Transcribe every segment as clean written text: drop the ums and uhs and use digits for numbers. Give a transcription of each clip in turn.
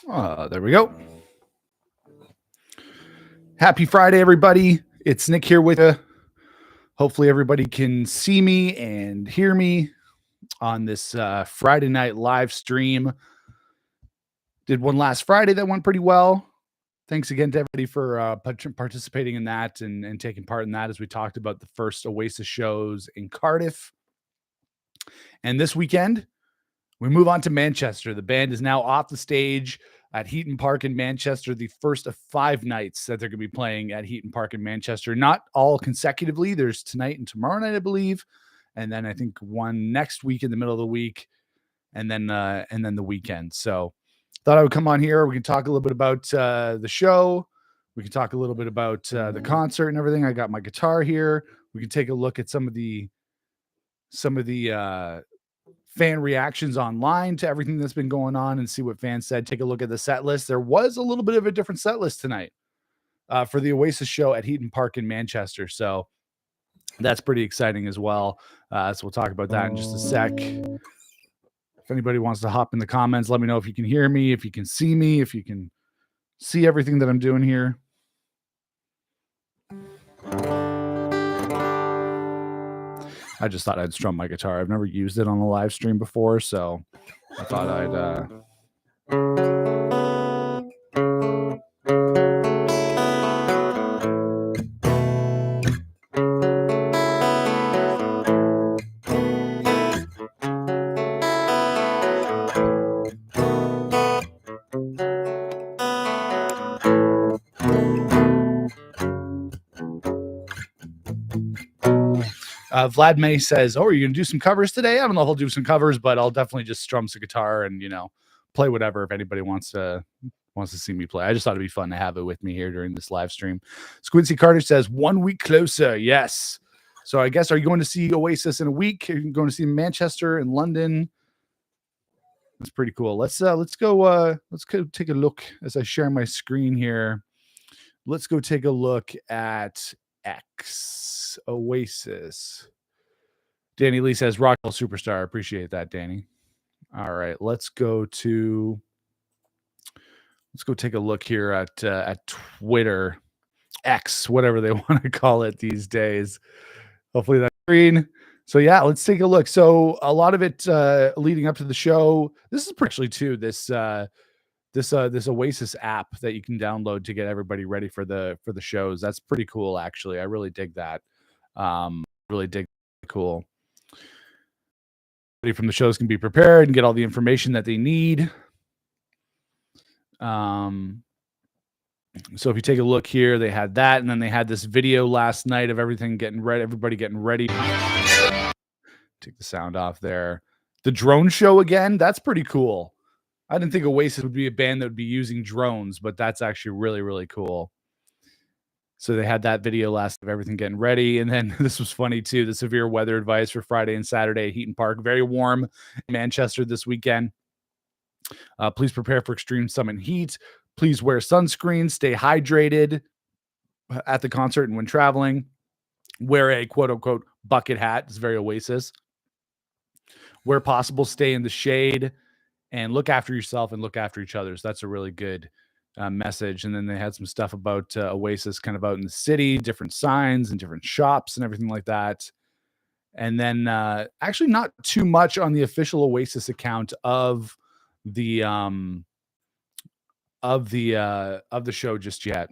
There we go. Happy Friday, everybody. It's Nick here with you. Hopefully everybody can see me and hear me on this Friday night live stream. Did one last Friday that went pretty well. Thanks again to everybody for participating in that and taking part in that as we talked about the first Oasis shows in Cardiff. And this weekend, we move on to Manchester. The band is now off the stage at Heaton Park in Manchester, the first of 5 nights that they're going to be playing at Heaton Park in Manchester. Not all consecutively. There's tonight and tomorrow night, I believe. And then I think one next week in the middle of the week, and then the weekend. So thought I would come on here. We can talk a little bit about the show. We can talk a little bit about the concert and everything. I got my guitar here. We can take a look at some of the fan reactions online to everything that's been going on and see what fans said. Take a look at the set list. There was a little bit of a different set list tonight for the Oasis show at Heaton Park in Manchester. So that's pretty exciting as well. So we'll talk about that in just a sec. If anybody wants to hop in the comments, let me know if you can hear me, if you can see me, if you can see everything that I'm doing here. I just thought I'd strum my guitar. I've never used it on a live stream before, so I thought I'd Vlad May says, "Oh, are you gonna do some covers today?" I don't know if I'll do some covers, but I'll definitely just strum some guitar and play whatever if anybody wants to see me play. I just thought it'd be fun to have it with me here during this live stream. Squincy Carter says, 1 week closer. Yes. So I guess, are you going to see Oasis in a week? Are you going to see Manchester and London? That's pretty cool. Let's go take a look as I share my screen here. Let's go take a look at X Oasis. Danny Lee says, "Rock superstar." Appreciate that, Danny. All right, let's go take a look here at Twitter, X, whatever they want to call it these days. Hopefully that's green. So yeah, let's take a look. So a lot of it leading up to the show. This is actually too this Oasis app that you can download to get everybody ready for the shows. That's pretty cool, actually. I really dig that. Cool. Everybody from the shows can be prepared and get all the information that they need. So if you take a look here, they had that, and then they had this video last night of everything getting ready, everybody getting ready. Take the sound off there. The drone show again, that's pretty cool. I didn't think Oasis would be a band that would be using drones, but that's actually really, really cool. So they had that video last of everything getting ready. And then this was funny too. The severe weather advice for Friday and Saturday at Heaton Park. Very warm in Manchester this weekend. Please prepare for extreme summer heat. Please wear sunscreen. Stay hydrated at the concert and when traveling. Wear a quote unquote bucket hat. It's very Oasis. Where possible, stay in the shade and look after yourself and look after each other. So that's a really good message. And then they had some stuff about Oasis kind of out in the city, different signs and different shops and everything like that. And then actually not too much on the official Oasis account of the show just yet.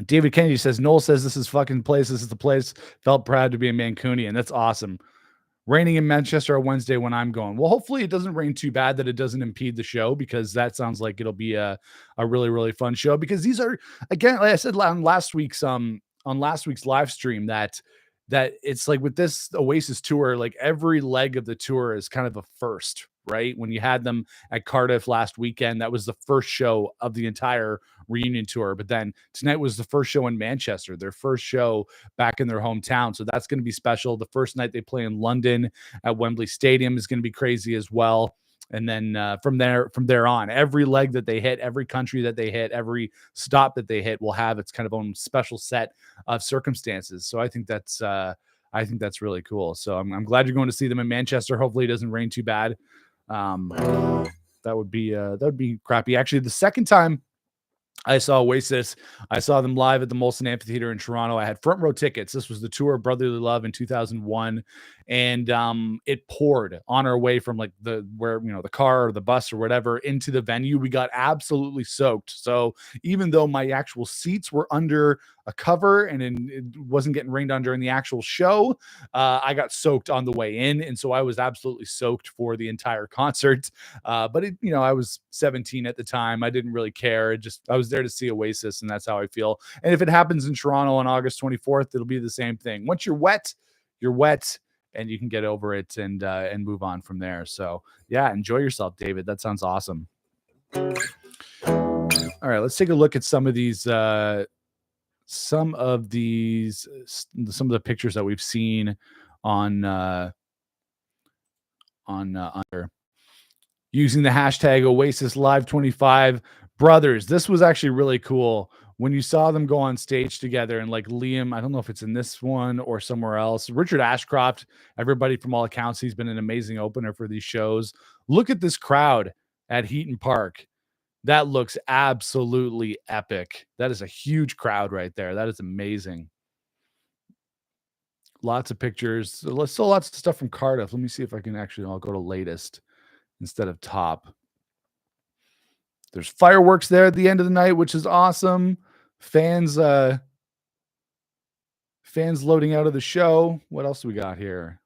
David Kennedy says, Noel says this is fucking place. This is the place. Felt proud to be a Mancunian. That's awesome. Raining in Manchester on Wednesday when I'm going. Well, hopefully it doesn't rain too bad that it doesn't impede the show, because that sounds like it'll be a really, really fun show, because these are, again, like I said on last week's live stream, that it's like with this Oasis tour, like every leg of the tour is kind of a first, right? When you had them at Cardiff last weekend, that was the first show of the entire reunion tour. But then tonight was the first show in Manchester, their first show back in their hometown. So that's going to be special. The first night they play in London at Wembley Stadium is going to be crazy as well. And then from there on, every leg that they hit, every country that they hit, every stop that they hit will have its kind of own special set of circumstances. So I think that's really cool. So I'm glad you're going to see them in Manchester. Hopefully it doesn't rain too bad. That would be crappy. Actually, the second time I saw Oasis, I saw them live at the Molson Amphitheater in Toronto. I had front row tickets. This was the tour of Brotherly Love in 2001, and it poured on our way from like the car or the bus or whatever into the venue. We got absolutely soaked. So even though my actual seats were under a cover and it wasn't getting rained on during the actual show, I got soaked on the way in, and so I was absolutely soaked for the entire concert. But I was 17 at the time. I didn't really care. I was there to see Oasis, and that's how I feel. And if it happens in Toronto on August 24th, it'll be the same thing. Once you're wet, and you can get over it and move on from there. So yeah, enjoy yourself, David. That sounds awesome. All right, let's take a look at some of the pictures that we've seen on using the hashtag Oasis Live 25 brothers. This was actually really cool when you saw them go on stage together, and like Liam, I don't know if it's in this one or somewhere else. Richard Ashcroft, everybody from all accounts, he's been an amazing opener for these shows. Look at this crowd at Heaton Park. That looks absolutely epic. That is a huge crowd right there. That is amazing. Lots of pictures. Still lots of stuff from Cardiff. Let me see if I can I'll go to latest instead of top. There's fireworks there at the end of the night, which is awesome. Fans loading out of the show. What else do we got here?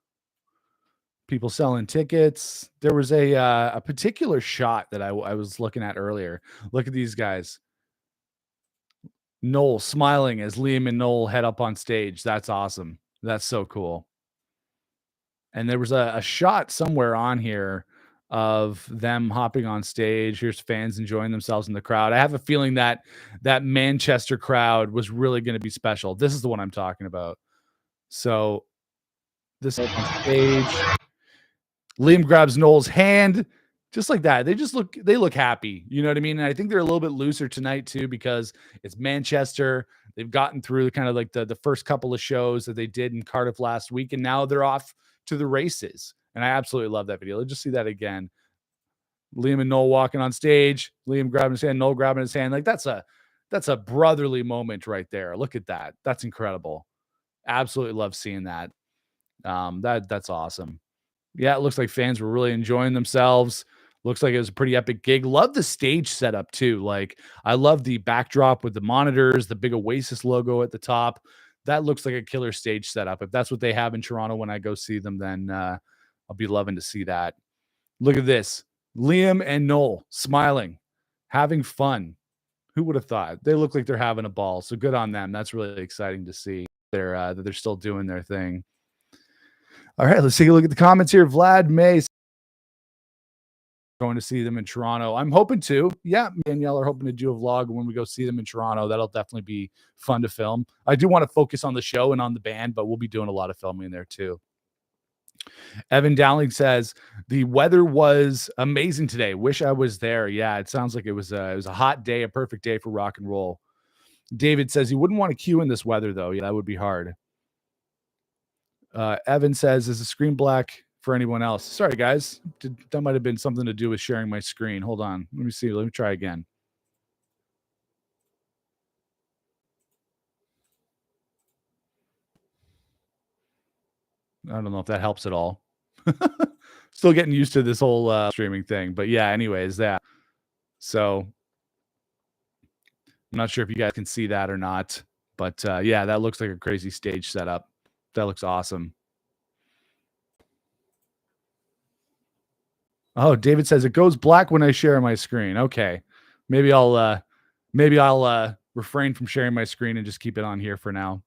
People selling tickets. There was a particular shot that I was looking at earlier. Look at these guys. Noel smiling as Liam and Noel head up on stage. That's awesome. That's so cool. And there was a shot somewhere on here of them hopping on stage. Here's fans enjoying themselves in the crowd. I have a feeling that Manchester crowd was really going to be special. This is the one I'm talking about. So this is on stage. Liam grabs Noel's hand just like that. They look happy. You know what I mean? And I think they're a little bit looser tonight too, because it's Manchester. They've gotten through kind of like the first couple of shows that they did in Cardiff last week, and now they're off to the races. And I absolutely love that video. Let's just see that again. Liam and Noel walking on stage, Liam grabbing his hand, Noel grabbing his hand. Like that's a brotherly moment right there. Look at that. That's incredible. Absolutely love seeing that. That's awesome. Yeah, it looks like fans were really enjoying themselves. Looks like it was a pretty epic gig. Love the stage setup too. Like I love the backdrop with the monitors, the big Oasis logo at the top. That looks like a killer stage setup. If that's what they have in Toronto when I go see them, then I'll be loving to see that. Look at this. Liam and Noel smiling, having fun. Who would have thought? They look like they're having a ball. So good on them. That's really exciting to see. They're still doing their thing. All right, let's take a look at the comments here. Vlad May going to see them in Toronto. I'm hoping to. Yeah, me and Danielle are hoping to do a vlog when we go see them in Toronto. That'll definitely be fun to film. I do want to focus on the show and on the band, but we'll be doing a lot of filming there too. Evan Dowling says the weather was amazing today. Wish I was there. Yeah, it sounds like it was a hot day, a perfect day for rock and roll. David says he wouldn't want to queue in this weather though. Yeah, that would be hard. Evan says, is the screen black for anyone else? Sorry, guys. That might have been something to do with sharing my screen. Hold on. Let me see. Let me try again. I don't know if that helps at all. Still getting used to this whole streaming thing. But yeah, anyways, that. So I'm not sure if you guys can see that or not. But yeah, that looks like a crazy stage setup. That looks awesome. Oh, David says it goes black when I share my screen. Okay. Maybe I'll refrain from sharing my screen and just keep it on here for now.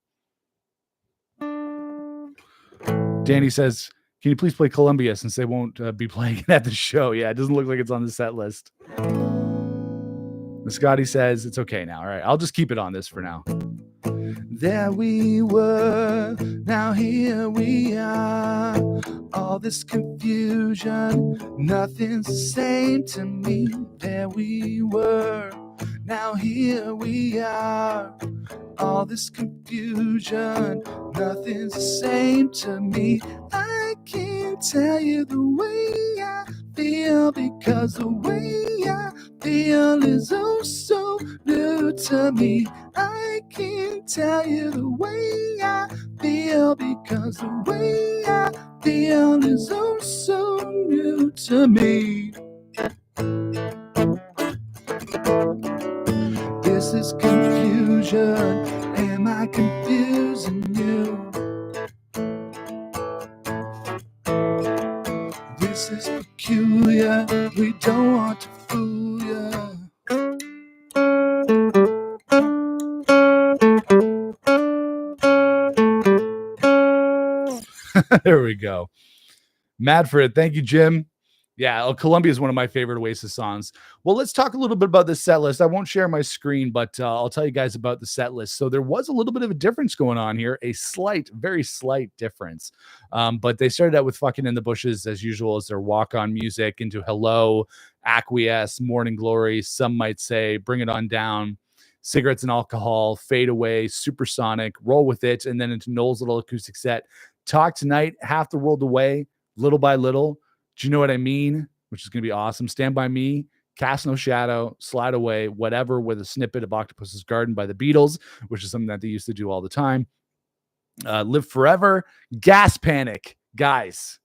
Danny says, can you please play Columbia since they won't be playing it at the show? Yeah, it doesn't look like it's on the set list. Scotty says, it's okay now. All right, I'll just keep it on this for now. There we were, now here we are. All this confusion, nothing's the same to me. There we were, now here we are. All this confusion, nothing's the same to me. I can't tell you the way I feel. feel, because the way I feel is oh so new to me. I can't tell you the way I feel, because the way I feel is oh so new to me. This is confusion. Am I confusing you? This is peculiar. We don't want to fool you. There we go. Mad for it. Thank you, Jim. Yeah, Columbia is one of my favorite Oasis songs. Well, let's talk a little bit about the set list. I won't share my screen, but I'll tell you guys about the set list. So there was a little bit of a difference going on here, a slight, very slight difference. But they started out with Fucking in the Bushes as usual as their walk-on music into Hello, Acquiesce, Morning Glory. Some might say Bring It On Down, Cigarettes and Alcohol, Fade Away, Supersonic, Roll With It, and then into Noel's little acoustic set. Talk Tonight, Half the World Away, Little by Little. Do you know what I mean? Which is going to be awesome. Stand By Me, Cast No Shadow, Slide Away, Whatever, with a snippet of Octopus's Garden by the Beatles, which is something that they used to do all the time. Live Forever, Gas Panic. Guys,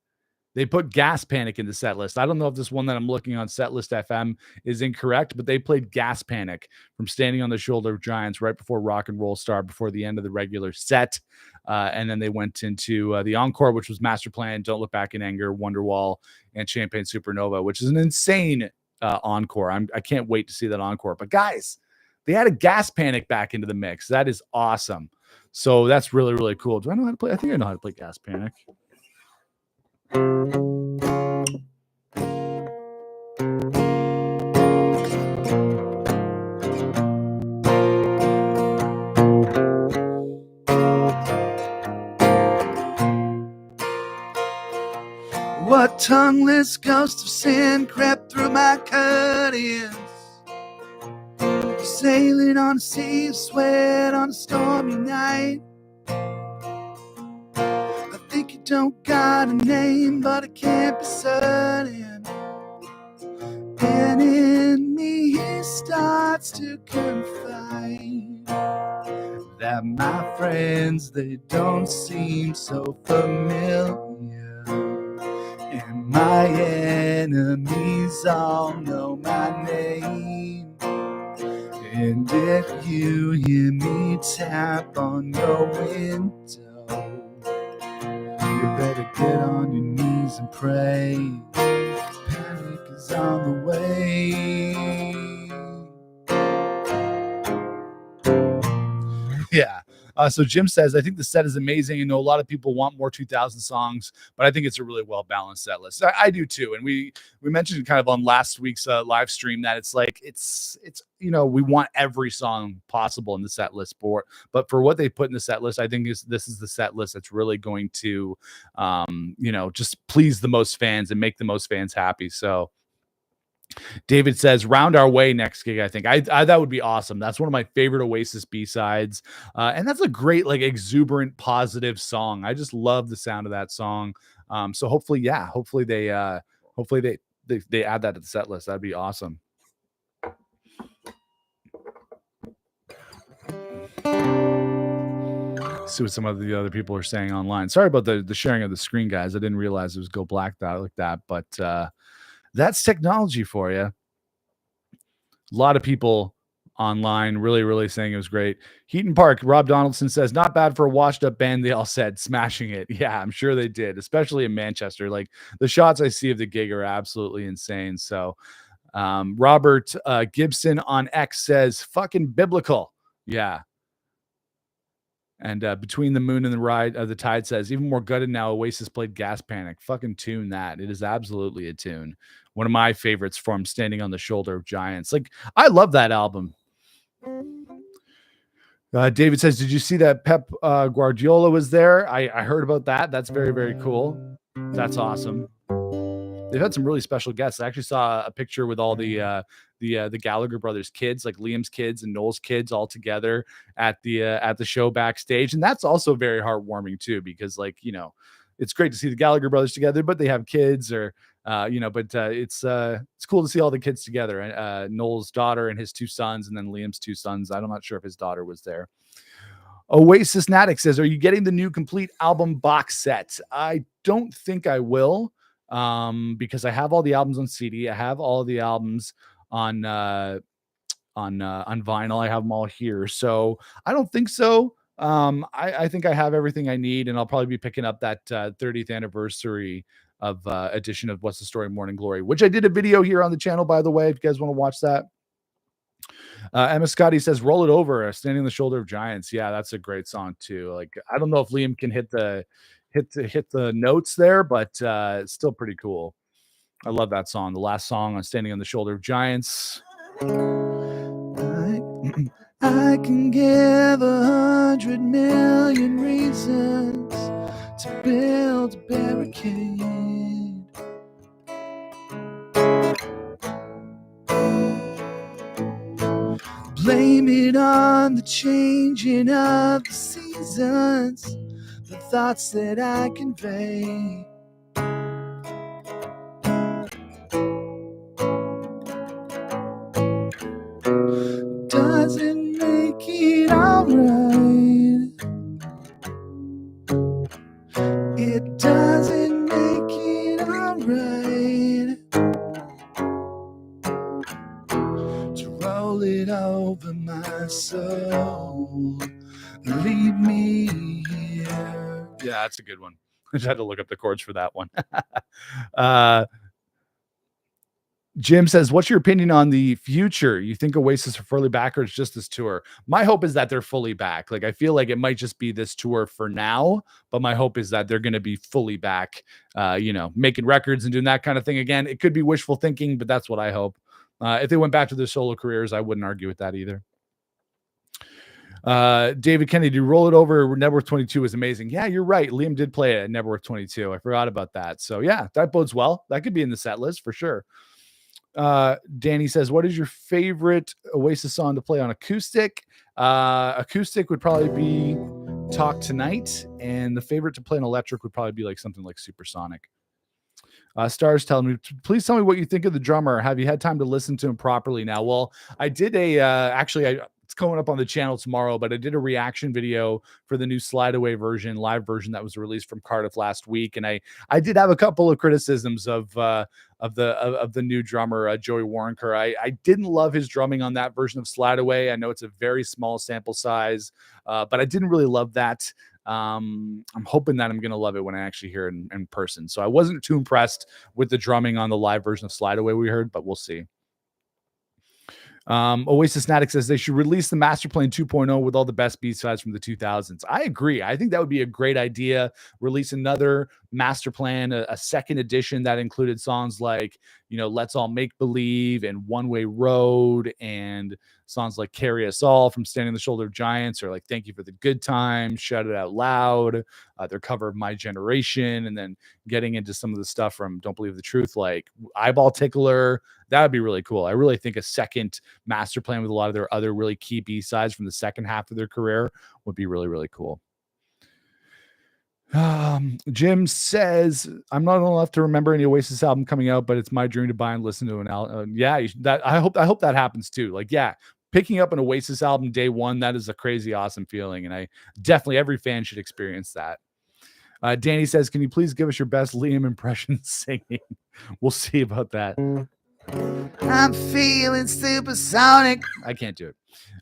they put Gas Panic in the set list. I don't know if this one that I'm looking on Setlist FM is incorrect, but they played Gas Panic from Standing on the Shoulder of Giants right before Rock and Roll Star, before the end of the regular set. And then they went into the encore, which was Master Plan, Don't Look Back in Anger, Wonderwall, and Champagne Supernova, which is an insane encore. I can't wait to see that encore. But guys, they had a Gas Panic back into the mix. That is awesome. So that's really, really cool. Do I know how to play? I think I know how to play Gas Panic. What tongueless ghost of sin crept through my curtains, sailing on a sea of sweat on a stormy night. I think you don't got a name, but I can't be certain. And in me he starts to confide that my friends, they don't seem so familiar. And my enemies all know my name. And if you hear me tap on your window, you better get on your knees and pray. Panic is on the way. Yeah. So Jim says, I think the set is amazing. I know a lot of people want more 2000 songs, but I think it's a really well-balanced set list. I do too. And we mentioned kind of on last week's live stream that it's like, it's, we want every song possible in the set list but for what they put in the set list, I think this is the set list that's really going to, just please the most fans and make the most fans happy. So David says, Round Our Way next gig. I think I that would be awesome. That's one of my favorite Oasis B-sides. And that's a great, like, exuberant, positive song. I just love the sound of that song. So hopefully they add that to the set list. That'd be awesome. See what some of the other people are saying online. Sorry about the sharing of the screen, guys. I didn't realize it was go black like that, but that's technology for you. A lot of people online really, really saying it was great. Heaton Park, Rob Donaldson says, not bad for a washed up band. They all said smashing it. Yeah, I'm sure they did, especially in Manchester. Like, the shots I see of the gig are absolutely insane. So Robert Gibson on X says, fucking biblical. Yeah. And Between the Moon and the Ride of the Tide says, even more gutted now, Oasis played Gas Panic. Fucking tune that. It is absolutely a tune. One of my favorites from Standing on the Shoulder of Giants. Like, I love that album. David says, did you see that Pep Guardiola was there? I heard about that. That's very, very cool. That's awesome. They've had some really special guests. I actually saw a picture with all the Gallagher brothers' kids, like Liam's kids and Noel's kids, all together at the show backstage, and that's also very heartwarming too, because, like, it's great to see the Gallagher brothers together, but they have kids or, but it's cool to see all the kids together. Noel's daughter and his 2 sons, and then Liam's 2 sons. I'm not sure if his daughter was there. Oasis Natic says, are you getting the new complete album box set? I don't think I will, because I have all the albums on CD. I have all the albums on vinyl. I have them all here. So I don't think so. I think I have everything I need, and I'll probably be picking up that 30th anniversary of edition of What's the Story Morning Glory, which I did a video here on the channel, by the way, if you guys want to watch that. Emma Scotty says, roll it over, Standing on the Shoulder of Giants. Yeah, that's a great song too. Like, I don't know if Liam can hit the notes there, but it's still pretty cool. I love that song. The last song on Standing on the Shoulder of Giants. I can give 100 million reasons to build a barricade. Blame it on the changing of the seasons, the thoughts that I convey. Doesn't make it alright. It doesn't make it alright to roll it over my soul. Leave me here. Yeah, that's a good one. I just had to look up the chords for that one. Jim says, what's your opinion on the future? You think Oasis are fully back, or it's just this tour? My hope is that they're fully back. Like, I feel like it might just be this tour for now, but my hope is that they're going to be fully back, making records and doing that kind of thing again. It could be wishful thinking, but that's what I hope. If they went back to their solo careers, I wouldn't argue with that either. David Kennedy, roll it over. Network 22 is amazing. Yeah, you're right. Liam did play it at Network 22. I forgot about that. So yeah, that bodes well. That could be in the set list for sure. Danny says, what is your favorite Oasis song to play on acoustic? Acoustic would probably be Talk Tonight, and the favorite to play on electric would probably be like something like Supersonic. Stars telling me, please tell me what you think of the drummer. Have you had time to listen to him properly now? Well, I did it's coming up on the channel tomorrow, but I did a reaction video for the new live version that was released from Cardiff last week. And I did have a couple of criticisms of the new drummer, Joey Waronker. I didn't love his drumming on that version of Slide Away. I know it's a very small sample size, but I didn't really love that. I'm hoping that I'm going to love it when I actually hear it in person. So I wasn't too impressed with the drumming on the live version of Slide Away we heard, but we'll see. Oasis Natic says they should release the Master Plan 2.0 with all the best B-sides from the 2000s. I agree. I think that would be a great idea. Release another Master Plan, a second edition that included songs like, Let's All Make Believe and One Way Road, and songs like Carry Us All from Standing on the Shoulder of Giants, or like Thank You for the Good Times, Shout It Out Loud, their cover of My Generation, and then getting into some of the stuff from Don't Believe the Truth, like Eyeball Tickler. That would be really cool. I really think a second Master Plan with a lot of their other really key B-sides from the second half of their career would be really, really cool. Jim says, I'm not old enough to remember any Oasis album coming out, but it's my dream to buy and listen to an album. I hope that happens too. Like, yeah, picking up an Oasis album day one, that is a crazy awesome feeling, and I definitely, every fan should experience that. Danny says, can you please give us your best Liam impression singing? We'll see about that. I'm feeling supersonic. I can't do it.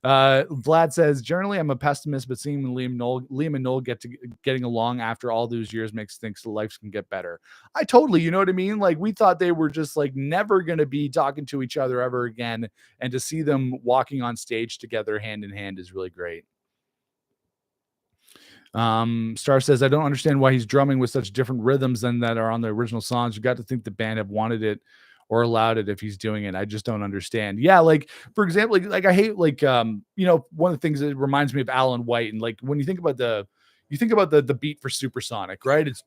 Vlad says, generally I'm a pessimist, but seeing Liam and Noel getting along after all those years makes things life can get better. I totally, you know what I mean? Like, we thought they were just like never going to be talking to each other ever again, and to see them walking on stage together hand in hand is really great. Star says, I don't understand why he's drumming with such different rhythms than that are on the original songs. You got to think the band have wanted it or allowed it if he's doing it. I just don't understand. Yeah, like, for example, like I hate, like, one of the things that reminds me of Alan White, and like when you think about the beat for Supersonic, right? It's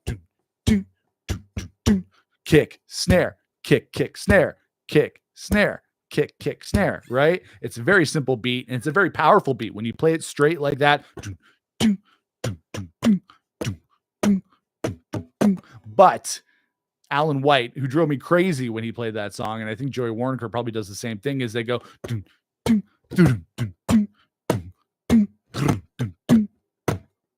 kick, snare, kick, snare, kick, snare, kick, snare, right? It's a very simple beat, and it's a very powerful beat when you play it straight like that. But Alan White, who drove me crazy when he played that song, and I think Joey Warner probably does the same thing, is they go, dun, dun, dun, dun, dun, dun, dun, dun, dun, dun,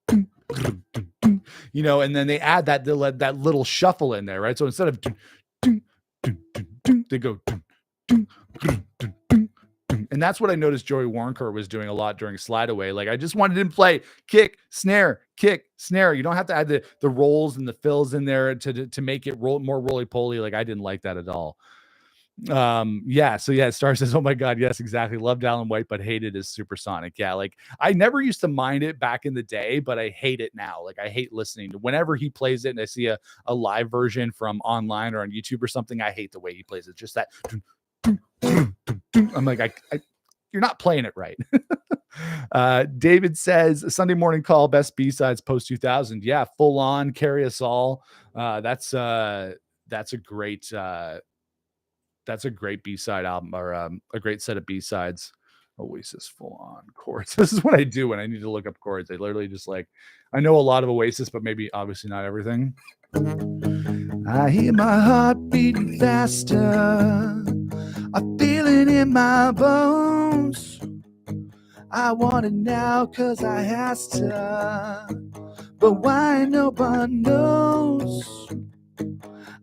dun, dun, dun, you know, and then they add that little shuffle in there, right? So instead of dun, dun, dun, dun, dun, they go dun, dun, dun, dun, dun, dun. And that's what I noticed Joey Warnker was doing a lot during Slide Away. Like I just wanted him to play kick, snare, kick, snare. You don't have to add the rolls and the fills in there to make it more roly-poly. Like I didn't like that at all. Star says, oh my god, yes, exactly, loved Alan White but hated his Supersonic. Yeah, like I never used to mind it back in the day, but I hate it now. Like I hate listening to whenever he plays it and I see a live version from online or on YouTube or something. I hate the way he plays it, just that I'm like, I you're not playing it right. David says Sunday morning call, best B-sides post 2000. Yeah, full on, carry us all. That's a great B-side album, or a great set of B-sides. Oasis full on chords. This is what I do when I need to look up chords. I literally just like, I know a lot of Oasis, but maybe obviously not everything. I hear my heart beating faster. I feel it in my bones. I want it now cause I has to, but why nobody knows?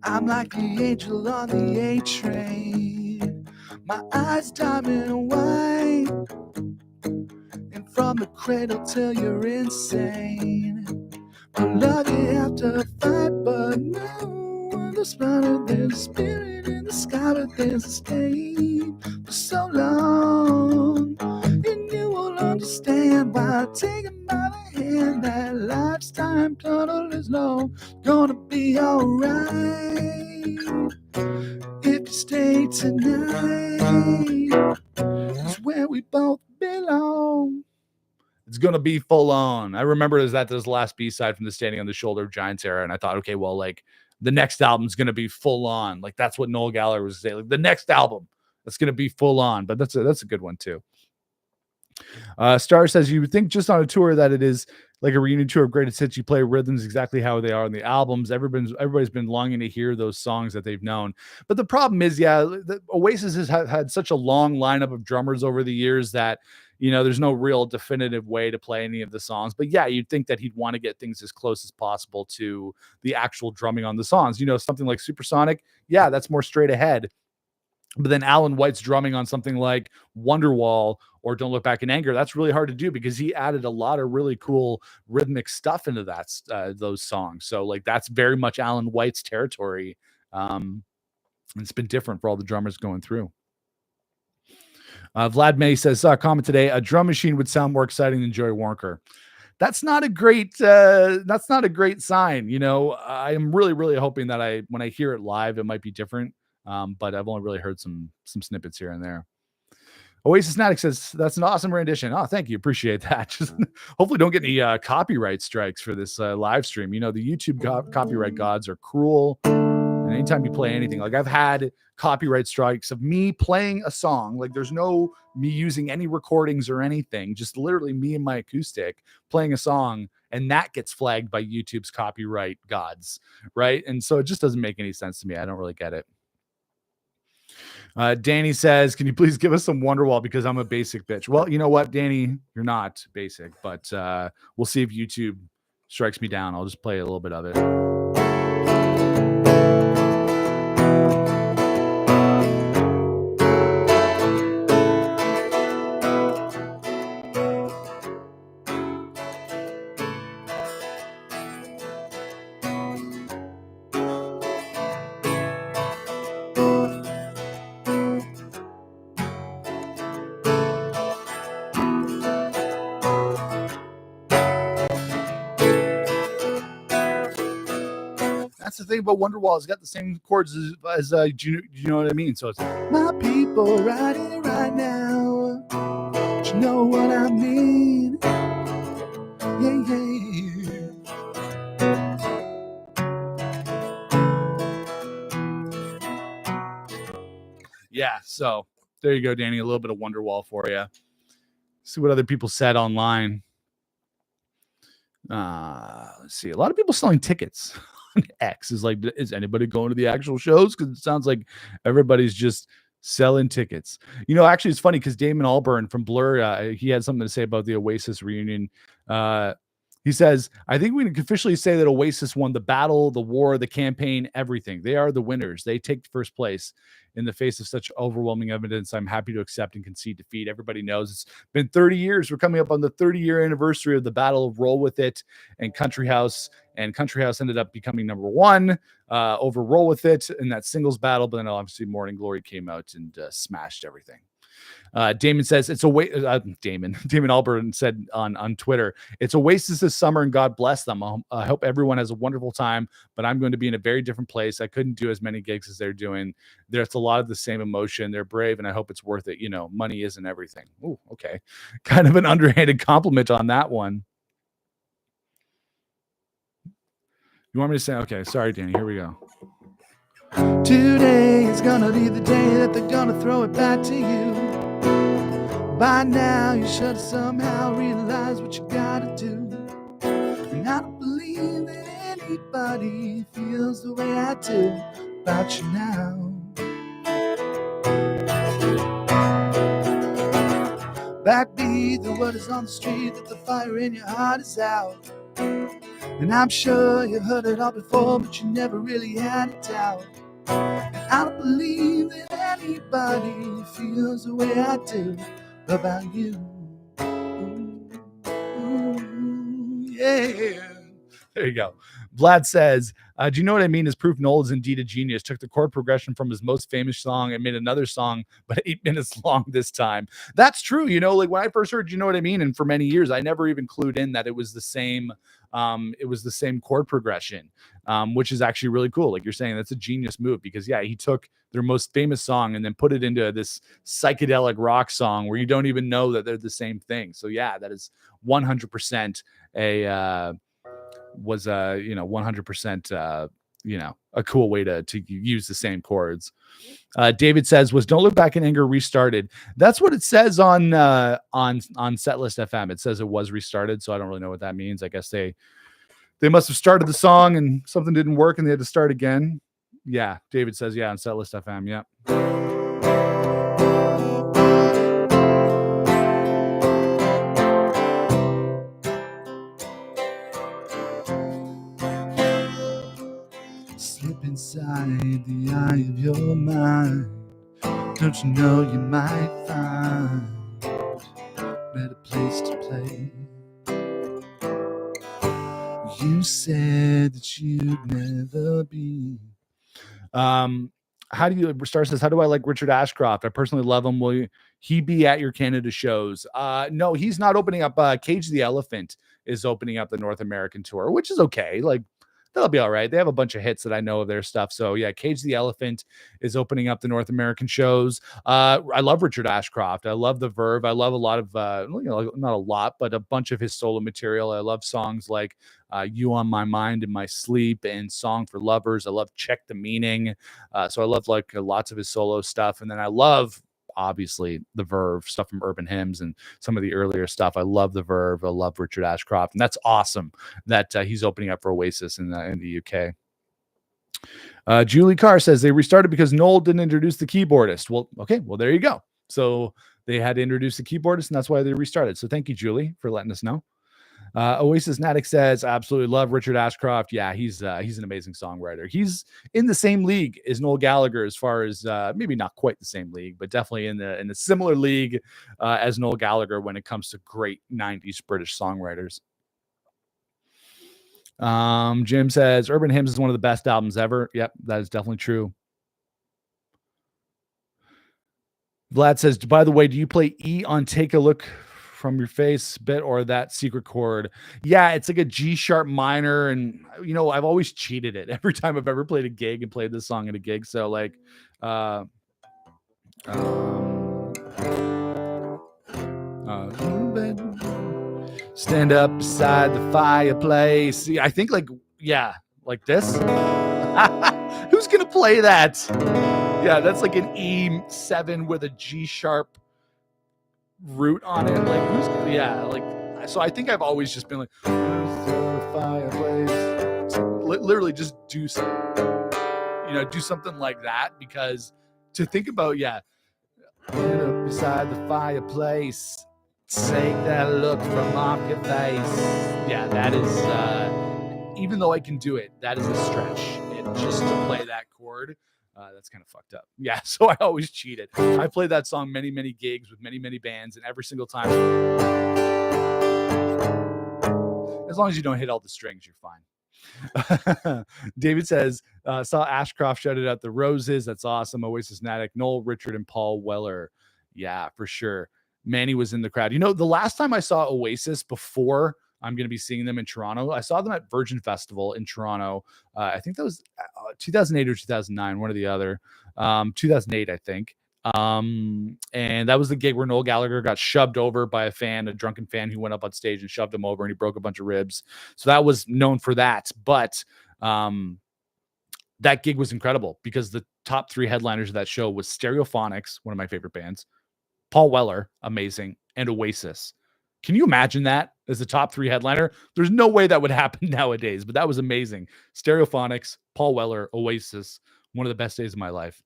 I'm like the angel on the A train, my eyes diamond white, and from the cradle till you're insane. I love you have to fight, but no, there's a spirit in the sky, but there's a stain for so long. And you will understand by taking by the hand that life's time tunnel is long. Gonna be alright if you stay tonight. It's where we both belong. It's gonna be full on. I remember it was at this last B-side from the Standing on the Shoulder of Giants era, and I thought, okay, well, like the next album's gonna be full on. Like that's what Noel Gallagher was saying. Like the next album, that's gonna be full on. But that's a good one too. Star says, you would think just on a tour that it is like a reunion tour of greatest hits. You play rhythms exactly how they are on the albums. Everybody's been longing to hear those songs that they've known. But the problem is, the Oasis has had such a long lineup of drummers over the years that, you know, there's no real definitive way to play any of the songs. But yeah, you'd think that he'd want to get things as close as possible to the actual drumming on the songs. You know, something like Supersonic, yeah, that's more straight ahead. But then Alan White's drumming on something like Wonderwall or Don't Look Back in Anger, that's really hard to do because he added a lot of really cool rhythmic stuff into those songs. So like that's very much Alan White's territory. It's been different for all the drummers going through. Vlad May says, comment today, a drum machine would sound more exciting than Joey Warnker. That's not a great sign. You know, I am really, really hoping that when I hear it live, it might be different. But I've only really heard some snippets here and there. Oasis Natic says, that's an awesome rendition. Oh, thank you. Appreciate that. Just hopefully don't get any copyright strikes for this live stream. You know, the YouTube copyright gods are cruel. And anytime you play anything, like I've had copyright strikes of me playing a song, like there's no me using any recordings or anything, just literally me and my acoustic playing a song, and that gets flagged by YouTube's copyright gods, right? And so it just doesn't make any sense to me. I don't really get it. Danny says, can you please give us some Wonderwall because I'm a basic bitch? Well, you know what, Danny, you're not basic, but we'll see if YouTube strikes me down. I'll just play a little bit of it. The thing about Wonderwall, it's got the same chords as do you know what I mean? So it's my people right here, right now. Do you know what I mean? Yeah. So there you go, Danny. A little bit of Wonderwall for you. See what other people said online. Let's see. A lot of people selling tickets. X is like, is anybody going to the actual shows? Because it sounds like everybody's just selling tickets. Actually, it's funny because Damon Albarn from Blur, he had something to say about the Oasis reunion. He says, I think we can officially say that Oasis won the battle, the war, the campaign, everything. They are the winners. They take first place. In the face of such overwhelming evidence, I'm happy to accept and concede defeat. Everybody knows it's been 30 years. We're coming up on the 30-year anniversary of the Battle of Roll With It and Country House. And Country House ended up becoming number one over Roll With It in that singles battle. But then obviously Morning Glory came out and smashed everything. Damon says it's a way. Damon Albarn said on Twitter, it's Oasis this summer and God bless them. I hope everyone has a wonderful time, but I'm going to be in a very different place. I couldn't do as many gigs as they're doing. There's a lot of the same emotion. They're brave, and I hope it's worth it. Money isn't everything. Oh, okay. Kind of an underhanded compliment on that one. You want me to say, okay, sorry, Danny, here we go. Today is gonna be the day that they're gonna throw it back to you. By now you should have somehow realized what you gotta do. And I don't believe that anybody feels the way I do about you now. Backbeat, the word is on the street that the fire in your heart is out. And I'm sure you've heard it all before, but you never really had it out. And I don't believe that anybody feels the way I do about you. Ooh, yeah. There you go. Vlad says, do you know what I mean? Is proof Noel is indeed a genius. Took the chord progression from his most famous song and made another song, but 8 minutes long this time. That's true. Like when I first heard, you know what I mean? And for many years, I never even clued in that it was the same. It was the same chord progression, which is actually really cool. Like you're saying, that's a genius move because he took their most famous song and then put it into this psychedelic rock song where you don't even know that they're the same thing. So that is 100% was 100% a cool way to use the same chords. David says, was Don't Look Back in Anger restarted? That's what it says on Setlist FM. It says it was restarted, so I don't really know what that means. I guess they must have started the song and something didn't work and they had to start again. Yeah, David says, on Setlist FM. Yeah. Slip inside the eye of your mind. Don't you know you might find a better place to play? You said that you'd never be. How do you, Star says, how do I like Richard Ashcroft? I personally love him. Will he be at your Canada shows? No, he's not opening up. Cage the Elephant is opening up the North American tour, which is okay. Like, that'll be all right. They have a bunch of hits that I know of their stuff. So Cage the Elephant is opening up the North American shows. I love Richard Ashcroft. I love the Verve. I love a lot of, not a lot, but a bunch of his solo material. I love songs like You on My Mind in My Sleep and Song for Lovers. I love Check the Meaning. So I love lots of his solo stuff. And then I love, obviously, the Verve stuff from Urban Hymns and some of the earlier stuff. I love the Verve. I love Richard Ashcroft, and that's awesome that he's opening up for Oasis in the UK. Julie Carr says they restarted because Noel didn't introduce the keyboardist. Well, okay, well there you go. So they had to introduce the keyboardist, and that's why they restarted. So thank you, Julie, for letting us know. Oasis Natick says, absolutely love Richard Ashcroft. Yeah, he's an amazing songwriter. He's in the same league as Noel Gallagher, as far as maybe not quite the same league, but definitely in the similar league as Noel Gallagher when it comes to great 90s British songwriters. Jim says Urban Hymns is one of the best albums ever. Yep, that is definitely true. Vlad says, by the way, do you play E on Take a Look from Your Face bit or that secret chord? Yeah, it's like a G sharp minor, and I've always cheated it every time I've ever played a gig and played this song at a gig. So like stand up beside the fireplace. See, I think like this. Who's gonna play that? Yeah, that's like an E7 with a G sharp root on it. Like so I think I've always just been like the fireplace, literally just do something, do something like that, because to think about, beside the fireplace, take that look from off your face. Yeah, that is, even though I can do it, that is a stretch. And just to play that chord, that's kind of fucked up. Yeah, so I always cheated. I played that song many, many gigs with many, many bands, and every single time, as long as you don't hit all the strings, you're fine. David says, saw Ashcroft shouted out the Roses. That's awesome. Oasis Natick, Noel, Richard, and Paul Weller. Yeah, for sure. Manny was in the crowd. The last time I saw Oasis before I'm going to be seeing them in Toronto, I saw them at Virgin Festival in Toronto. I think that was 2008 or 2009, one or the other. 2008, I think. And that was the gig where Noel Gallagher got shoved over by a drunken fan who went up on stage and shoved him over, and he broke a bunch of ribs. So that was known for that. But that gig was incredible because the top three headliners of that show was Stereophonics, one of my favorite bands, Paul Weller, amazing, and Oasis. Can you imagine that as the top three headliner? There's no way that would happen nowadays, but that was amazing. Stereophonics, Paul Weller, Oasis, one of the best days of my life.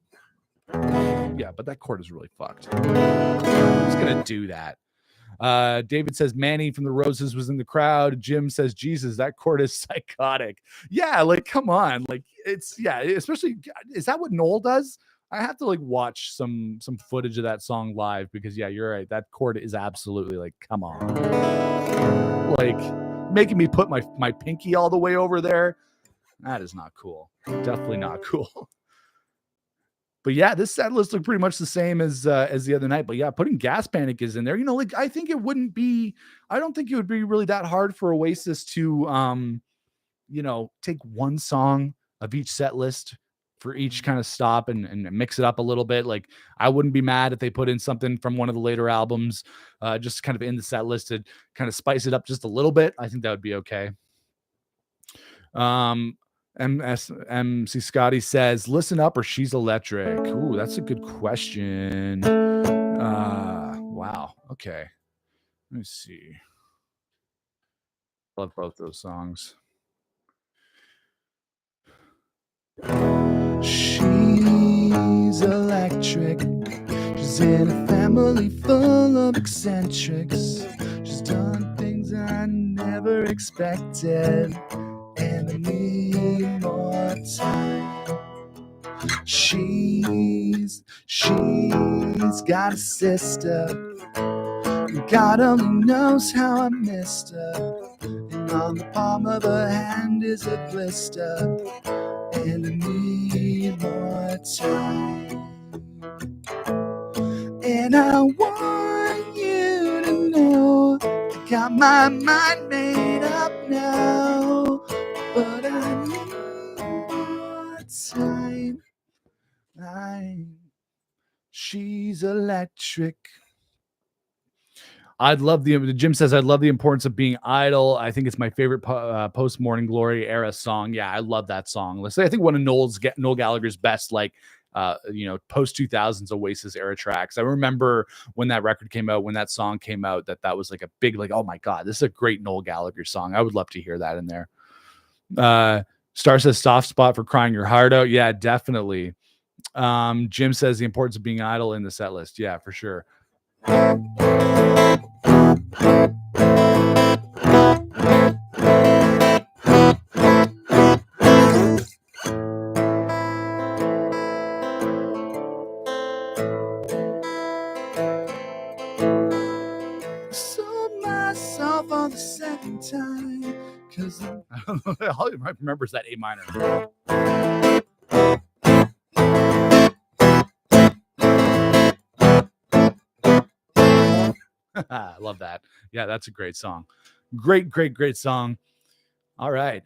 Yeah, but that chord is really fucked. Who's gonna do that? David says Manny from the Roses was in the crowd. Jim says, Jesus, that chord is psychotic. Yeah, like, come on. Like, especially, is that what Noel does? I have to watch some footage of that song live, because you're right. That chord is absolutely come on. Like, making me put my pinky all the way over there. That is not cool. Definitely not cool. But yeah, this set list looked pretty much the same as the other night. But yeah, putting Gas Panic is in there. I think it wouldn't be. I don't think it would be really that hard for Oasis to, take one song of each set list for each kind of stop and mix it up a little bit. Like, I wouldn't be mad if they put in something from one of the later albums, just kind of in the set list to kind of spice it up just a little bit. I think that would be okay. MC Scotty says, listen up or she's electric. Ooh, that's a good question. Wow. Okay. Let me see. Love both those songs. She's electric. She's in a family full of eccentrics. She's done things I never expected. And I need more time. She's got a sister. God only knows how I missed her. And on the palm of her hand is a blister. And I need more time. And I want you to know I got my mind made up now. But I need more time. She's electric. Jim says, I'd love the importance of being idle. I think it's my favorite post Morning Glory era song. Yeah, I love that song. Let's say I think one of Noel Gallagher's best, post 2000s Oasis era tracks. I remember when that record came out, when that song came out, that was like a big, oh my God, this is a great Noel Gallagher song. I would love to hear that in there. Star says soft spot for crying your heart out. Yeah, definitely. Jim says the importance of being idle in the set list. Yeah, for sure. Myself on the second time, because all you might remember is that A minor. I love that. Yeah, that's a great song. Great song. All right.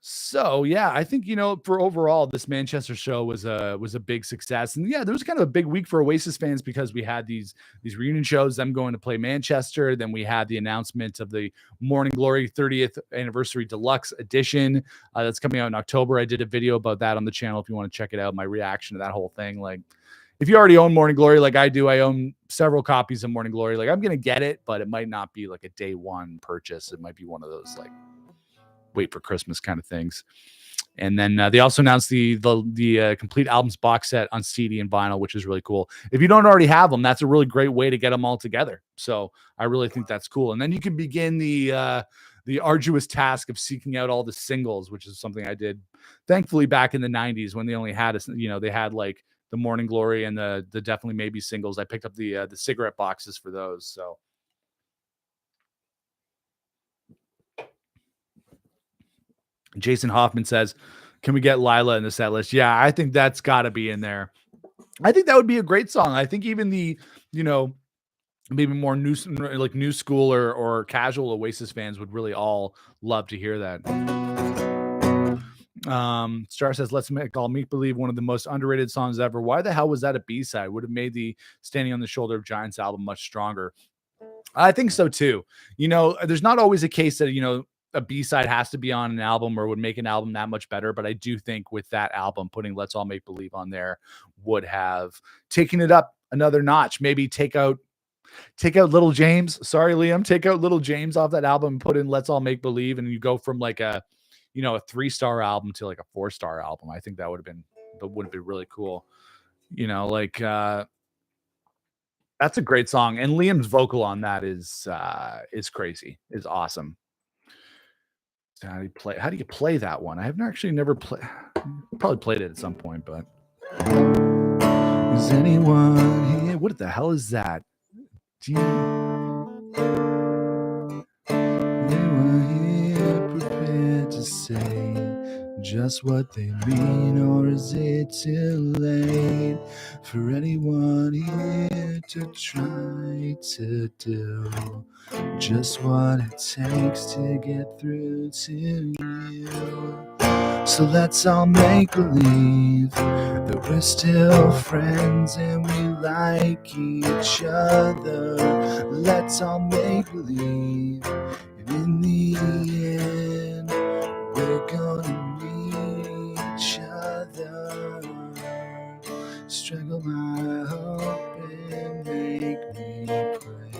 So yeah, I think for overall, this Manchester show was a big success, and yeah, there was kind of a big week for Oasis fans because we had these reunion shows, them going to play Manchester. Then we had the announcement of the Morning Glory 30th anniversary deluxe edition that's coming out in October. I did a video about that on the channel if you want to check it out. My reaction to that whole thing. Like, if you already own Morning Glory like I do, I own several copies of Morning Glory. Like, I'm gonna get it, but it might not be like a day one purchase. It might be one of those wait for Christmas kind of things. And then they also announced the complete albums box set on CD and vinyl, which is really cool. If you don't already have them, that's a really great way to get them all together. So I really think that's cool. And then you can begin the arduous task of seeking out all the singles, which is something I did, thankfully, back in the '90s when they only had they had like the Morning Glory and the Definitely Maybe singles. I picked up the cigarette boxes for those. So. Jason Hoffman says, "Can we get Lila in the set list?" Yeah, I think that's got to be in there. I think that would be a great song. I think even the, maybe more new school or casual Oasis fans would really all love to hear that. Star says, "Let's call Make Believe one of the most underrated songs ever. Why the hell was that a B-side? Would have made the Standing on the Shoulder of Giants album much stronger." I think so too. There's not always a case that, a B-side has to be on an album or would make an album that much better. But I do think with that album, putting Let's All Make Believe on there would have taken it up another notch. Maybe take out Little James. Sorry, Liam. Take out Little James off that album, put in Let's All Make Believe, and you go from like a 3-star album to like a 4-star album. I think that would have been really cool. That's a great song. And Liam's vocal on that is crazy. Is awesome. So how do you play that one? I have never played. Probably played it at some point, but is anyone here? What the hell is that? Anyone here prepared to say just what they mean, or is it too late for anyone here to try to do just what it takes to get through to you? So let's all make believe that we're still friends and we like each other. Let's all make believe, and in the end, we're gonna need each other. Strangle my hope and make me pray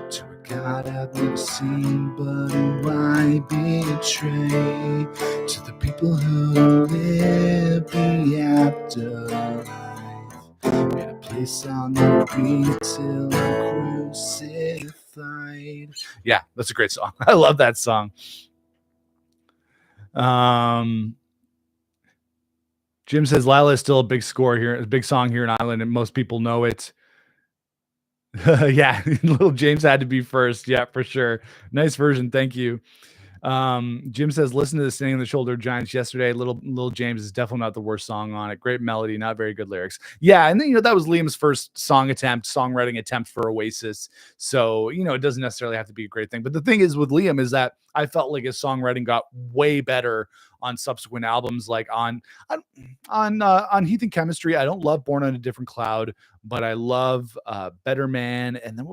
to a God I've never seen, but who I betray. To the people who live the afterlife, in a place I'll never be till I'm crucified. Yeah, that's a great song. I love that song. Jim says Lila is still a big score here, a big song here in Ireland, and most people know it. Yeah, Little James had to be first. Yeah, for sure. Nice version. Thank you. Jim says, listen to the Standing on the Shoulder of Giants yesterday. Little James is definitely not the worst song on it. Great melody, not very good lyrics. Yeah, and then that was Liam's first songwriting attempt for Oasis. So it doesn't necessarily have to be a great thing. But the thing is with Liam is that I felt like his songwriting got way better on subsequent albums, like on Heaton Chemistry. I don't love Born on a Different Cloud, but I love Better Man. And then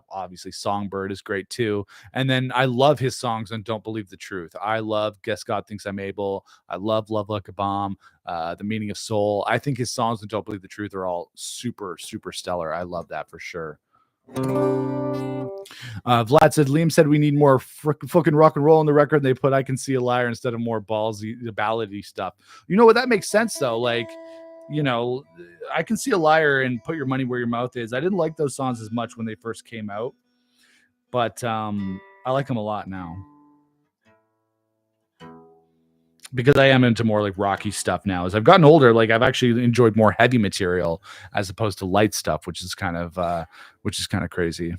obviously Songbird is great too. And then I love his songs on Don't Believe the Truth. I love Guess God Thinks I'm Able. I love Love Like a Bomb, The Meaning of Soul. I think his songs on Don't Believe the Truth are all super, super stellar. I love that for sure. Vlad said, Liam said we need more fucking rock and roll on the record. They put I Can See a Liar instead of more ballsy, ballady stuff. You know what? That makes sense though. Like, I Can See a Liar and Put Your Money Where Your Mouth Is. I didn't like those songs as much when they first came out, but I like them a lot now because I am into more like rocky stuff now. As I've gotten older, like I've actually enjoyed more heavy material as opposed to light stuff, which is kind of crazy.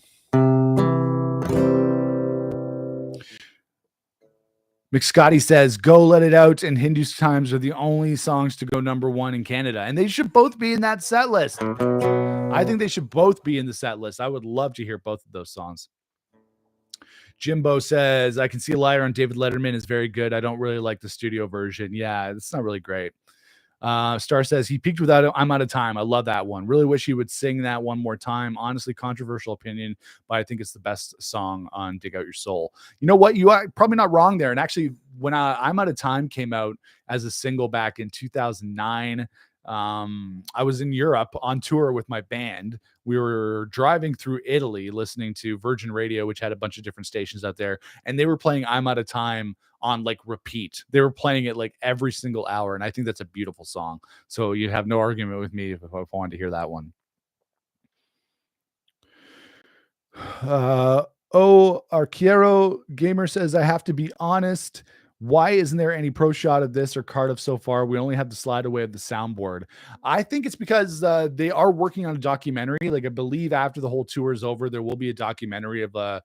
McScotty says, Go Let It Out and Hindu Times are the only songs to go number one in Canada. And they should both be in that set list. I think they should both be in the set list. I would love to hear both of those songs. Jimbo says, I Can See a Liar on David Letterman is very good. I don't really like the studio version. Yeah, it's not really great. Star says, he peaked without I'm Out of Time. I love that one. Really wish he would sing that one more time. Honestly, controversial opinion, but I think it's the best song on Dig Out Your Soul. You know what? You are probably not wrong there. And actually, when I'm Out of Time came out as a single back in 2009, I was in Europe on tour with my band. We were driving through Italy listening to Virgin Radio, which had a bunch of different stations out there, and they were playing I'm Out of Time on like repeat. They were playing it like every single hour, and I think that's a beautiful song. So you have no argument with me if I wanted to hear that one. Uh, Arquiero Gamer says, I have to be honest. Why isn't there any pro shot of this or Cardiff so far? We only have the slide away of the soundboard. I think it's because they are working on a documentary. Like I believe after the whole tour is over, there will be a documentary of the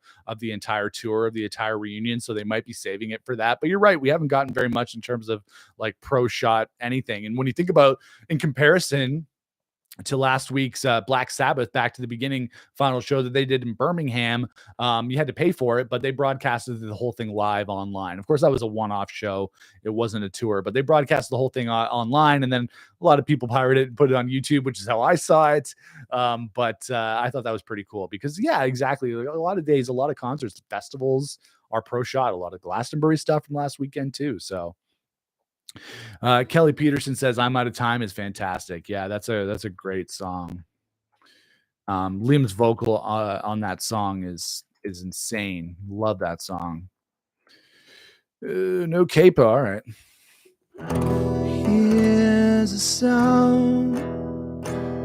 entire tour, of the entire reunion. So they might be saving it for that. But you're right, we haven't gotten very much in terms of like pro shot anything. And when you think about in comparison to last week's Black Sabbath Back to the Beginning final show that they did in Birmingham. You had to pay for it, but they broadcasted the whole thing live online. Of course, that was a one-off show. It wasn't a tour, but they broadcast the whole thing online, and then a lot of people pirated it and put it on YouTube, which is how I saw it. But I thought that was pretty cool because, yeah, exactly. Like, a lot of days, a lot of concerts, festivals are pro shot. A lot of Glastonbury stuff from last weekend too. So Kelly Peterson says I'm Out of Time is fantastic. Yeah, that's a great song. Liam's vocal on that song is insane. Love that song. No capo. All right. Here's a song.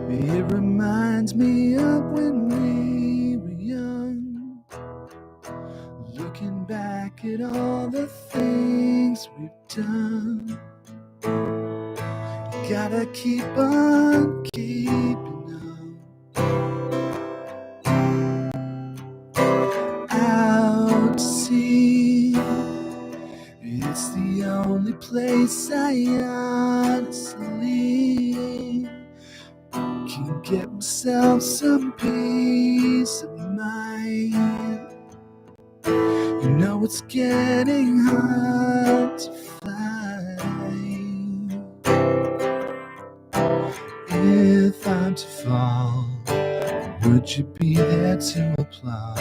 It reminds me of when we were young. Looking back at all the things we've done. Gotta keep on keeping on. Out to sea, it's the only place I honestly can get myself some peace of mind. You know it's getting hard to fly. If I'm to fall, would you be there to applaud?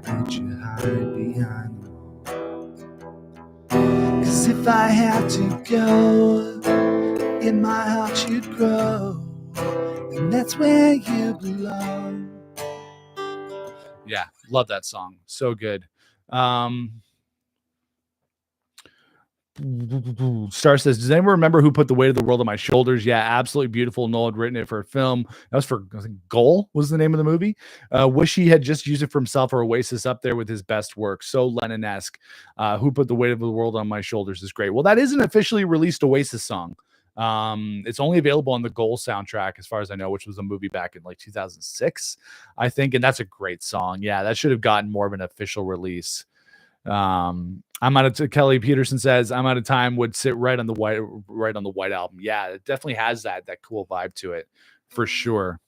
Would you hide behind the wall? 'Cause if I had to go, in my heart you'd grow, and that's where you belong. Yeah, love that song. So good. Star says, does anyone remember who put the weight of the world on my shoulders? Yeah, absolutely beautiful. Noel had written it for a film. That was for, I think, Goal was the name of the movie. Wish he had just used it for himself or Oasis, up there with his best work. So Lennon-esque. Who put the weight of the world on my shoulders is great. Well, that is an officially released Oasis song. It's only available on the Goal soundtrack, as far as I know, which was a movie back in like 2006, I think. And that's a great song. Yeah, that should have gotten more of an official release. I'm Out of Kelly Peterson says I'm Out of Time would sit right on the White Album. Yeah, it definitely has that cool vibe to it for sure.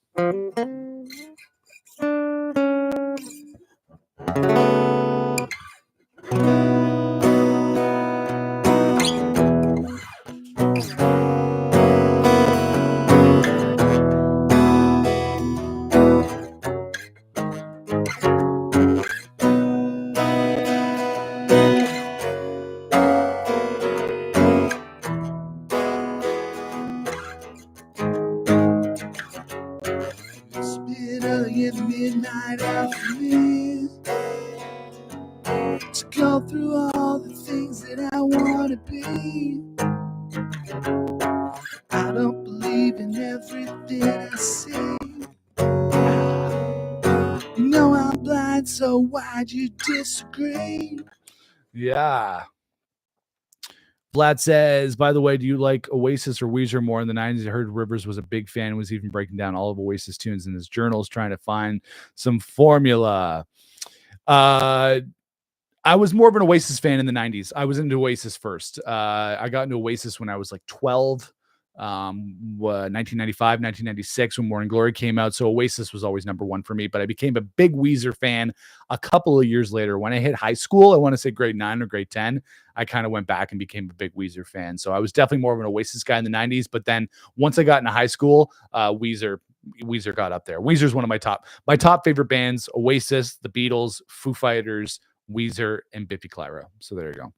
Midnight after me to go through all the things that I want to be. I don't believe in everything I see. You know I'm blind, so why'd you disagree? Yeah. Vlad says, by the way, do you like Oasis or Weezer more in the 90s? I heard Rivers was a big fan and was even breaking down all of Oasis tunes in his journals, trying to find some formula. I was more of an Oasis fan in the 90s. I was into Oasis first. I got into Oasis when I was like 12. 1995, 1996 when Morning Glory came out. So Oasis was always number one for me, but I became a big Weezer fan a couple of years later. When I hit high school, I want to say grade 9 or grade 10, I kind of went back and became a big Weezer fan. So I was definitely more of an Oasis guy in the 90s, but then once I got into high school, Weezer got up there. Weezer's one of my top favorite bands: Oasis, the Beatles, Foo Fighters, Weezer, and Biffy Clyro. So there you go.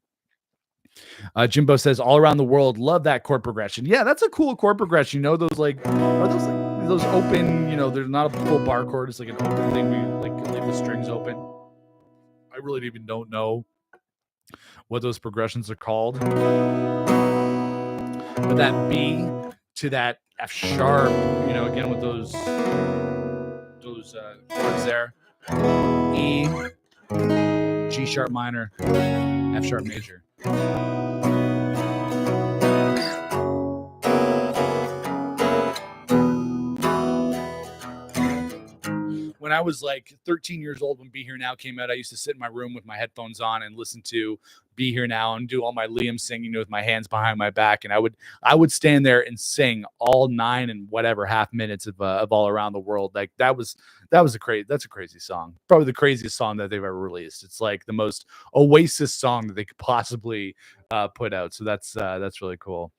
Jimbo says all around the world, love that chord progression. Yeah, that's a cool chord progression. You know, those like are those like those open, you know, there's not a full bar chord, it's like an open thing where you like leave the strings open. I really even don't know what those progressions are called. But that B to that F sharp, you know, again with those chords there. E, G sharp minor, F sharp major. When I was like 13 years old, when Be Here Now came out, I used to sit in my room with my headphones on and listen to Be Here Now and do all my Liam singing with my hands behind my back. And I would stand there and sing all 9 and whatever half minutes of All Around the World. Like that's a crazy song. Probably the craziest song that they've ever released. It's like the most Oasis song that they could possibly put out. So that's really cool.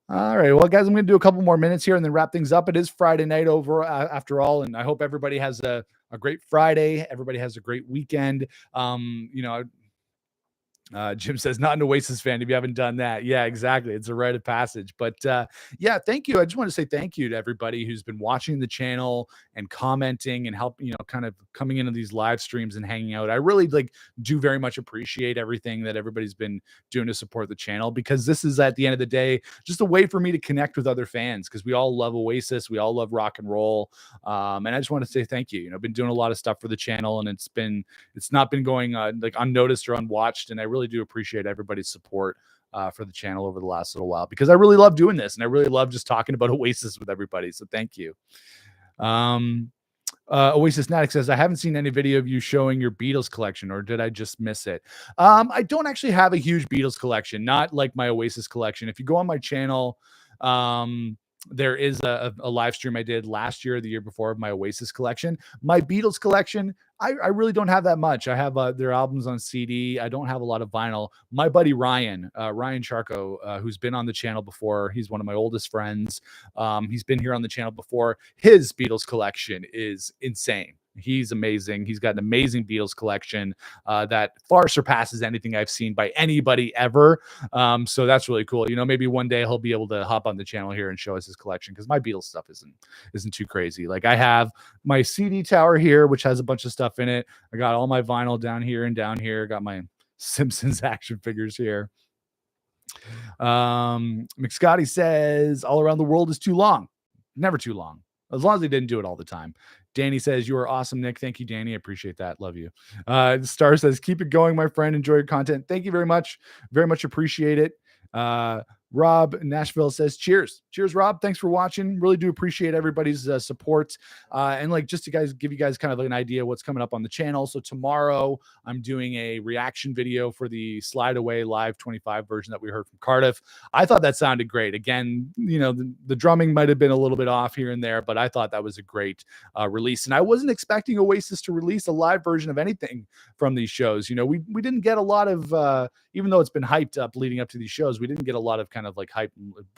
All right, well, guys, I'm going to do a couple more minutes here and then wrap things up. It is Friday night after all, and I hope everybody has a great Friday. Everybody has a great weekend. You know, Jim says, not an Oasis fan if you haven't done that. Yeah, exactly. It's a rite of passage. But yeah, thank you. I just want to say thank you to everybody who's been watching the channel and commenting and help, you know, kind of coming into these live streams and hanging out. I really do very much appreciate everything that everybody's been doing to support the channel, because this is at the end of the day just a way for me to connect with other fans, because we all love Oasis, we all love rock and roll. And I just want to say thank you. You know, I've been doing a lot of stuff for the channel, and it's not been going like unnoticed or unwatched, and I really do appreciate everybody's support for the channel over the last little while, because I really love doing this and I really love just talking about Oasis with everybody. So thank you. Oasis Natic says, I haven't seen any video of you showing your Beatles collection, or did I just miss it? I don't actually have a huge Beatles collection, not like my Oasis collection. If you go on my channel, there is a live stream I did last year, the year before, of my Oasis collection. My Beatles collection, I really don't have that much. I have their albums on CD. I don't have a lot of vinyl. My buddy Ryan Charco, who's been on the channel before, he's one of my oldest friends. He's been here on the channel before. His Beatles collection is insane. He's amazing. He's got an amazing Beatles collection that far surpasses anything I've seen by anybody ever. So that's really cool. You know, maybe one day he'll be able to hop on the channel here and show us his collection, because my Beatles stuff isn't too crazy. Like, I have my CD tower here, which has a bunch of stuff in it. I got all my vinyl down here and down here. Got my Simpsons action figures here. McScotty says, All Around the World is too long. Never too long, as long as they didn't do it all the time. Danny says, you are awesome, Nick. Thank you, Danny. I appreciate that. Love you. Star says, keep it going, my friend. Enjoy your content. Thank you very much. Very much appreciate it. Rob Nashville says, cheers. Cheers, Rob. Thanks for watching. Really do appreciate everybody's support. And like, just to give you guys kind of like an idea of what's coming up on the channel. So tomorrow I'm doing a reaction video for the Slide Away Live 25 version that we heard from Cardiff. I thought that sounded great. Again, you know, the drumming might have been a little bit off here and there, but I thought that was a great release. And I wasn't expecting Oasis to release a live version of anything from these shows. You know, we didn't get a lot of, even though it's been hyped up leading up to these shows, we didn't get a lot of kind of like hype,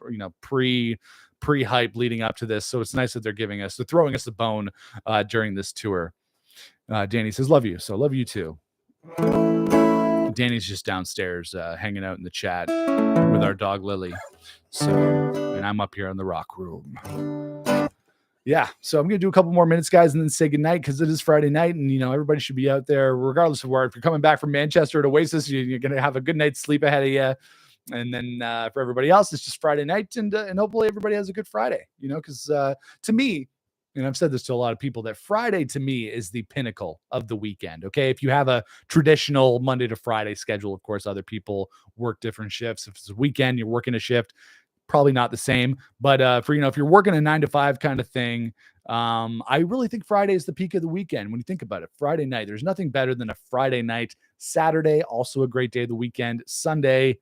you know, pre-hype leading up to this. So it's nice that they're throwing us a bone during this tour. Danny says, love you. So love you too. Danny's just downstairs hanging out in the chat with our dog Lily. So, and I'm up here in the rock room. Yeah, so I'm going to do a couple more minutes, guys, and then say goodnight, because it is Friday night, and, you know, everybody should be out there, regardless of where. If you're coming back from Manchester to Oasis, you're going to have a good night's sleep ahead of you. And then for everybody else, it's just Friday night, and hopefully everybody has a good Friday, you know, because to me, and I've said this to a lot of people, that Friday to me is the pinnacle of the weekend. Okay. If you have a traditional Monday to Friday schedule, of course, other people work different shifts. If it's a weekend, you're working a shift, probably not the same. But for, you know, if you're working a 9 to 5 kind of thing, I really think Friday is the peak of the weekend. When you think about it, Friday night, there's nothing better than a Friday night. Saturday, also a great day of the weekend. Sunday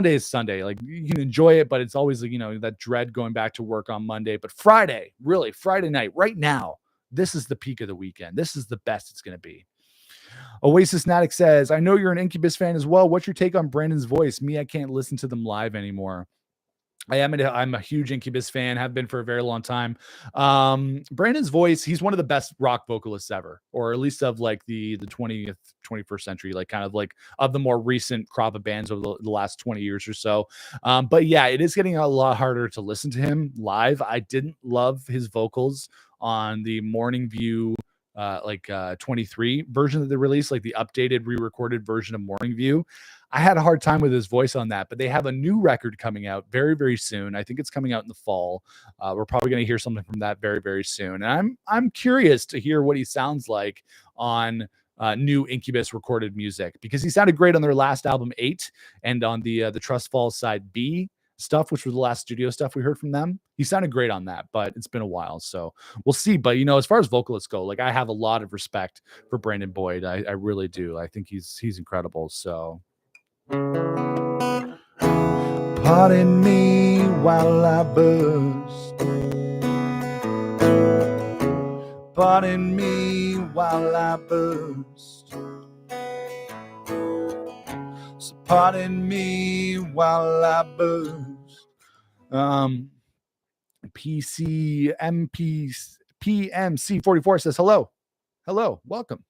is Sunday. Like, you can enjoy it, but it's always, you know, that dread going back to work on Monday. But Friday, really, Friday night, right now, this is the peak of the weekend. This is the best it's going to be. Oasis Natic says, I know you're an Incubus fan as well. What's your take on Brandon's voice? Me, I can't listen to them live anymore. I'm a huge Incubus fan, have been for a very long time. Brandon's voice, he's one of the best rock vocalists ever, or at least of like the 20th, 21st century, like kind of like of the more recent crop of bands over the last 20 years or so. But yeah, it is getting a lot harder to listen to him live. I didn't love his vocals on the Morning View 23 version that they released, like the updated re-recorded version of Morning View. I had a hard time with his voice on that, but they have a new record coming out very, very soon. I think it's coming out in the fall. We're probably going to hear something from that very, very soon. And I'm curious to hear what he sounds like on new Incubus recorded music, because he sounded great on their last album 8 and on the Trust Falls side B stuff, which was the last studio stuff we heard from them. He sounded great on that, but it's been a while, so we'll see. But as far as vocalists go, like I have a lot of respect for Brandon Boyd. I really do. I think he's incredible. So pardon me while I burst. Pardon me while I burst. So pardon me while I burst. PMC 44 says hello, welcome.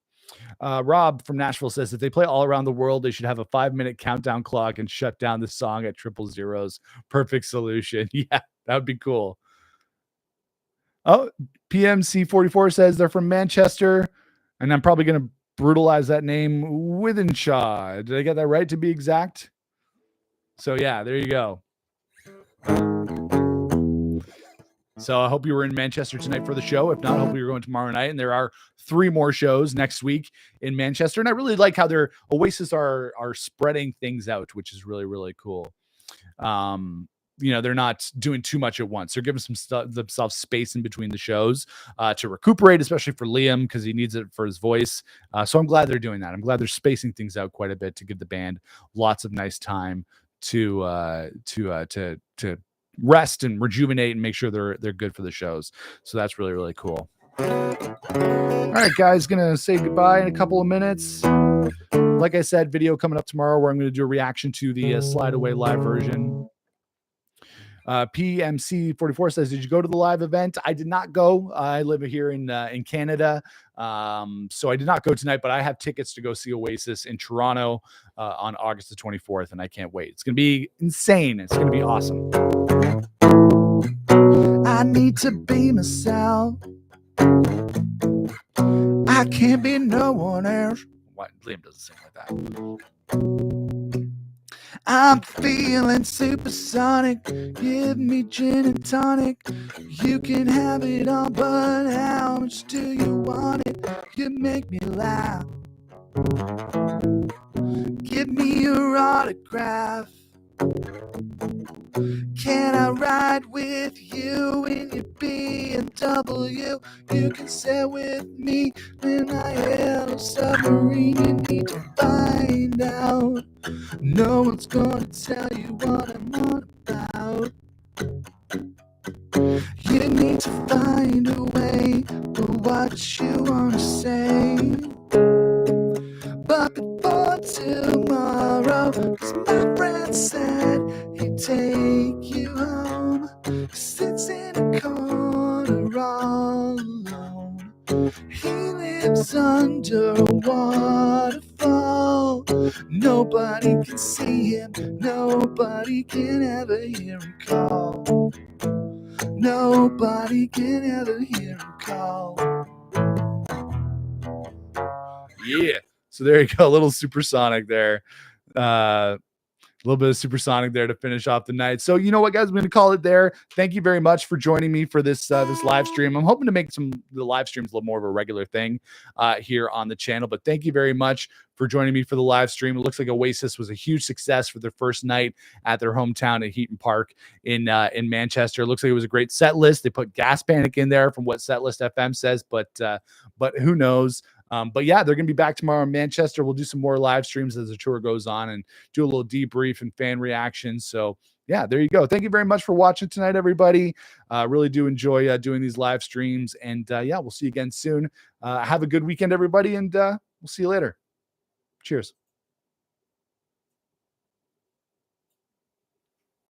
Rob from Nashville says if they play all around the world, they should have a 5-minute countdown clock and shut down the song at 000. Perfect solution. Yeah, that would be cool. Oh, PMC 44 says they're from Manchester, and I'm probably going to brutalize that name, Withenshaw. Did I get that right, to be exact? So yeah, there you go. So I hope you were in Manchester tonight for the show. If not, hopefully you're going tomorrow night. And there are 3 more shows next week in Manchester. And I really like how their Oasis are spreading things out, which is really, really cool. They're not doing too much at once. They're giving themselves space in between the shows to recuperate, especially for Liam, because he needs it for his voice. So I'm glad they're doing that. I'm glad they're spacing things out quite a bit to give the band lots of nice time to rest and rejuvenate and make sure they're good for the shows. So that's really, really cool. All right, guys, gonna say goodbye in a couple of minutes. Like I said, video coming up tomorrow where I'm going to do a reaction to the Slide Away live version. PMC 44 says, did you go to the live event? I did not go. I live here in Canada. So I did not go tonight, but I have tickets to go see Oasis in Toronto on August the 24th, and I can't wait. It's going to be insane. It's going to be awesome. I need to be myself. I can't be no one else. What? Liam doesn't sing like that. I'm feeling supersonic. Give me gin and tonic. You can have it all, but how much do you want it? You make me laugh. Give me your autograph. Can I ride with you in your BMW? You can sail with me in my yellow submarine. You need to find out. No one's gonna tell you what I'm on about. You need to find a way for what you wanna say. But before tomorrow, 'cause my friend said he'd take you home. He sits in a corner all alone. He lives under a waterfall. Nobody can see him. Nobody can ever hear him call. Nobody can ever hear him call. Yeah. So there you go, a little supersonic there. A little bit of supersonic there to finish off the night. So you know what, guys, I'm going to call it there. Thank you very much for joining me for this live stream. I'm hoping to make the live streams a little more of a regular thing here on the channel. But thank you very much for joining me for the live stream. It looks like Oasis was a huge success for their first night at their hometown at Heaton Park in Manchester. It looks like it was a great set list. They put Gas Panic in there from what Setlist FM says, but who knows? But yeah, they're going to be back tomorrow in Manchester. We'll do some more live streams as the tour goes on and do a little debrief and fan reactions. So yeah, there you go. Thank you very much for watching tonight, everybody. Really do enjoy doing these live streams. And yeah, we'll see you again soon. Have a good weekend, everybody. And we'll see you later. Cheers.